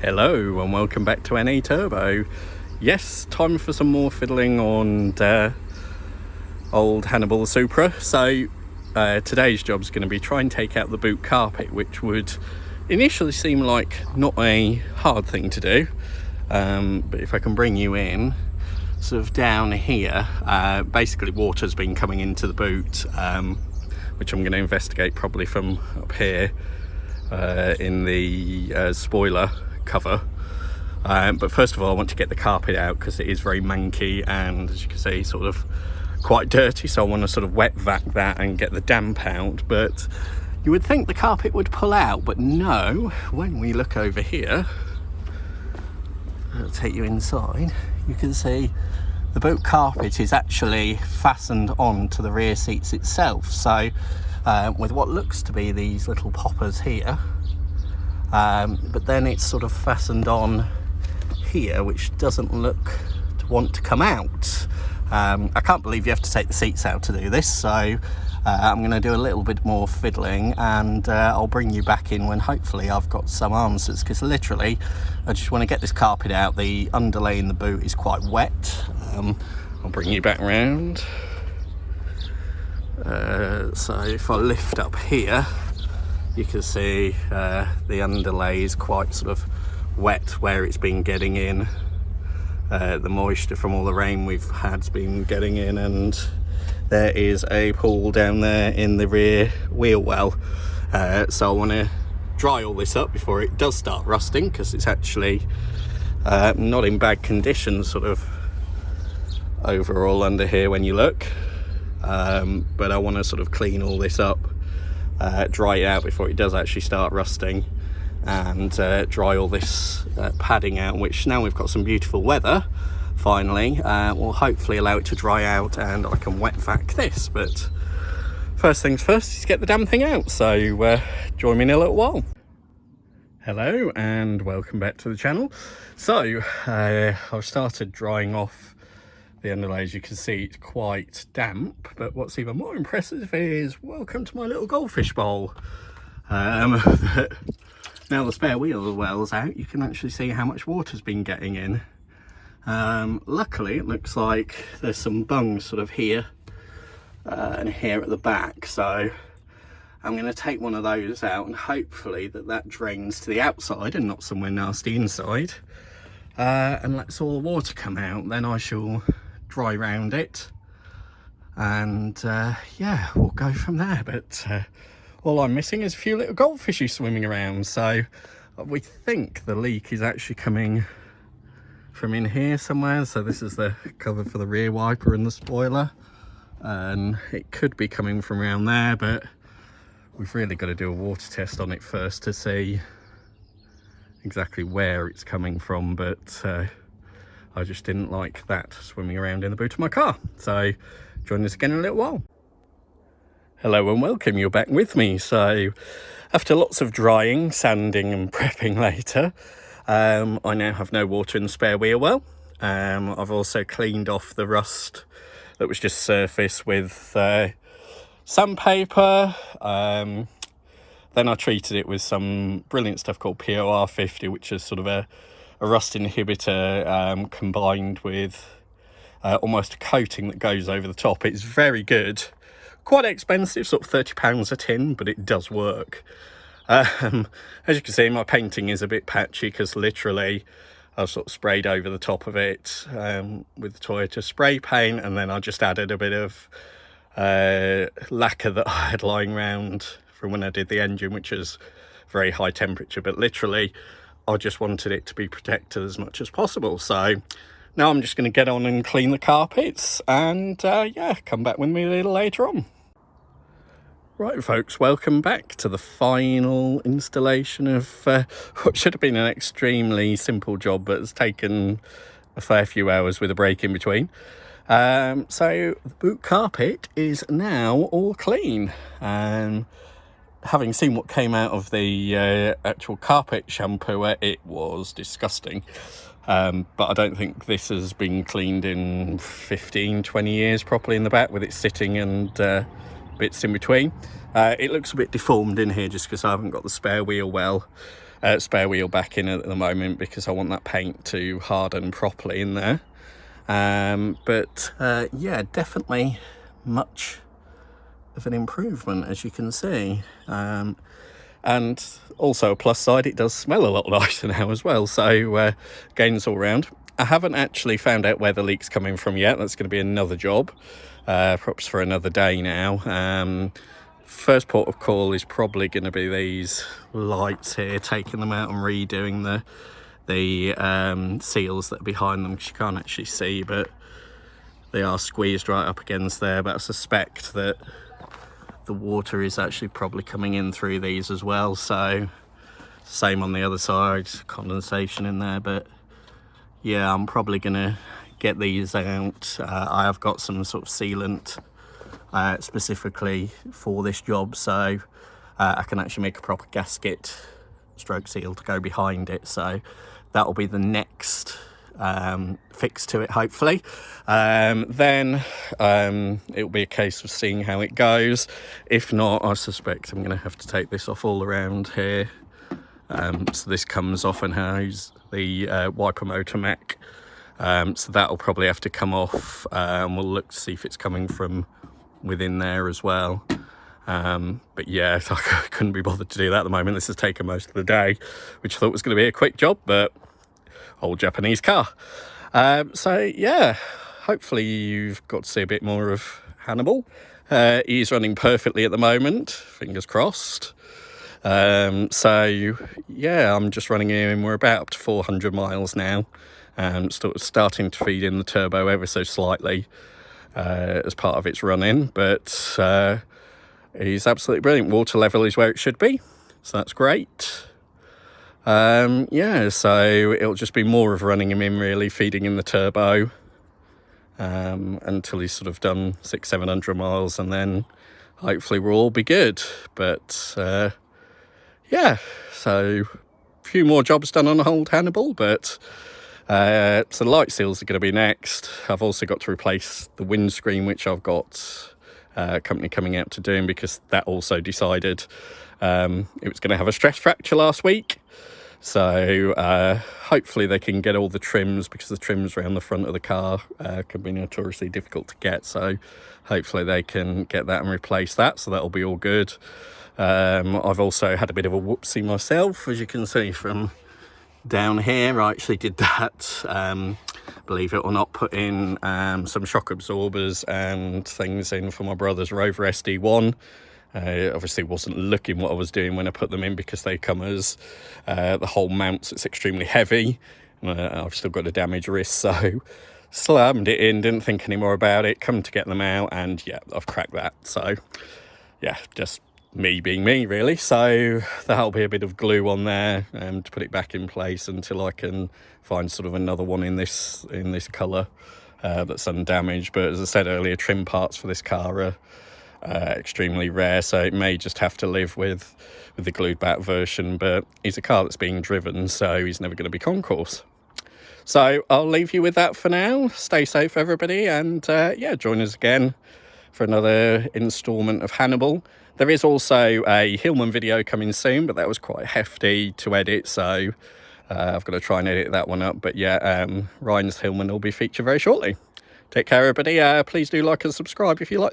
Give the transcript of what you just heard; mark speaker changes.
Speaker 1: Hello and welcome back to NA Turbo. Yes, time for some more fiddling on old Hannibal Supra. So today's job is going to be try and take out the boot carpet, which would initially seem like not a hard thing to do, but if I can bring you in sort of down here, basically water's been coming into the boot, which I'm going to investigate probably from up here in the spoiler cover. But first of all, I want to get the carpet out because it is very manky and, as you can see, sort of quite dirty, so I want to sort of wet vac that and get the damp out. But you would think the carpet would pull out, but no. When we look over here, I'll take you inside, you can see the boot carpet is actually fastened on to the rear seats itself. So with what looks to be these little poppers here, but then it's sort of fastened on here, which doesn't look to want to come out. I can't believe you have to take the seats out to do this, so I'm going to do a little bit more fiddling, and I'll bring you back in when hopefully I've got some answers, because literally I just want to get this carpet out. The underlay in the boot is quite wet. I'll bring you back round. So if I lift up here, you can see the underlay is quite sort of wet where it's been getting in. The moisture from all the rain we've had's been getting in, and there is a pool down there in the rear wheel well. So I want to dry all this up before it does start rusting, because it's actually not in bad condition sort of overall under here when you look. But I want to sort of clean all this up, dry it out before it does actually start rusting, and dry all this padding out, which now we've got some beautiful weather finally will hopefully allow it to dry out and I can wet vac this. But first things first is get the damn thing out, so join me in a little while. Hello and welcome back to the channel. So I've started drying off the underlay. As you can see, it's quite damp, but what's even more impressive is welcome to my little goldfish bowl. Now the spare wheel well's out, you can actually see how much water's been getting in. Luckily it looks like there's some bungs sort of here and here at the back, so I'm going to take one of those out and hopefully that drains to the outside and not somewhere nasty inside, and lets all the water come out. Then I shall dry round it, and yeah, we'll go from there. But all I'm missing is a few little goldfishes swimming around, so we think the leak is actually coming from in here somewhere. So this is the cover for the rear wiper and the spoiler, and it could be coming from around there, but we've really got to do a water test on it first to see exactly where it's coming from. But I just didn't like that swimming around in the boot of my car. So join us again in a little while. Hello and welcome, you're back with me. So after lots of drying, sanding and prepping later, I now have no water in the spare wheel well. I've also cleaned off the rust that was just surface with sandpaper. Then I treated it with some brilliant stuff called POR 50, which is sort of a rust inhibitor combined with almost a coating that goes over the top. It's very good. Quite expensive, sort of £30 a tin, but it does work. As you can see, my painting is a bit patchy because literally I sort of sprayed over the top of it with the Toyota spray paint, and then I just added a bit of lacquer that I had lying around from when I did the engine, which is very high temperature, but literally I just wanted it to be protected as much as possible. So now I'm just going to get on and clean the carpets, and yeah, come back with me a little later on. Right folks, welcome back to the final installation of what should have been an extremely simple job, but has taken a fair few hours with a break in between. So the boot carpet is now all clean. Having seen what came out of the actual carpet shampoo, it was disgusting. But I don't think this has been cleaned in 15-20 years properly in the back, with it sitting and bits in between. It looks a bit deformed in here just because I haven't got the spare wheel well spare wheel back in at the moment because I want that paint to harden properly in there. But yeah, definitely much of an improvement, as you can see. And also a plus side, it does smell a lot nicer now as well, so gains all round. I haven't actually found out where the leak's coming from yet. That's going to be another job, perhaps for another day now. First port of call is probably going to be these lights here, taking them out and redoing the seals that are behind them, because you can't actually see, but they are squeezed right up against there. But I suspect that the water is actually probably coming in through these as well, so same on the other side, condensation in there. But yeah, I'm probably gonna get these out. I have got some sort of sealant specifically for this job, so I can actually make a proper gasket stroke seal to go behind it, so that'll be the next fix to it, hopefully. Then it'll be a case of seeing how it goes. If not, I suspect I'm going to have to take this off all around here. So this comes off and has the wiper motor mech, so that'll probably have to come off, and we'll look to see if it's coming from within there as well. But yeah, I couldn't be bothered to do that at the moment. This has taken most of the day, which I thought was going to be a quick job, but old Japanese car. So yeah, hopefully you've got to see a bit more of Hannibal. He's running perfectly at the moment, fingers crossed. So yeah, I'm just running him. We're about up to 400 miles now. Starting to feed in the turbo ever so slightly as part of its run-in, but he's absolutely brilliant. Water level is where it should be, so that's great. Yeah, so it'll just be more of running him in, really, feeding in the turbo until he's sort of done 600-700 miles, and then hopefully we'll all be good. But yeah, so a few more jobs done on old Hannibal, but so the light seals are going to be next. I've also got to replace the windscreen, which I've got a company coming out to do, because that also decided it was going to have a stress fracture last week. So hopefully they can get all the trims, because the trims around the front of the car can be notoriously difficult to get. So hopefully they can get that and replace that, so that'll be all good. I've also had a bit of a whoopsie myself, as you can see from down here. I actually did that, believe it or not, put in some shock absorbers and things in for my brother's Rover SD1. Obviously wasn't looking what I was doing when I put them in, because they come as the whole mount, it's extremely heavy. I've still got a damaged wrist, so slammed it in, didn't think any more about it, come to get them out, and yeah, I've cracked that. So yeah, just me being me, really. So that'll be a bit of glue on there to put it back in place until I can find sort of another one in this colour that's undamaged. But as I said earlier, trim parts for this car are extremely rare, so it may just have to live with the glued back version. But he's a car that's being driven, so he's never going to be concourse. So I'll leave you with that for now. Stay safe, everybody, and yeah, join us again for another instalment of Hannibal. There is also a Hillman video coming soon, but that was quite hefty to edit, so I've got to try and edit that one up. But yeah, Ryan's Hillman will be featured very shortly. Take care, everybody. Please do like and subscribe if you like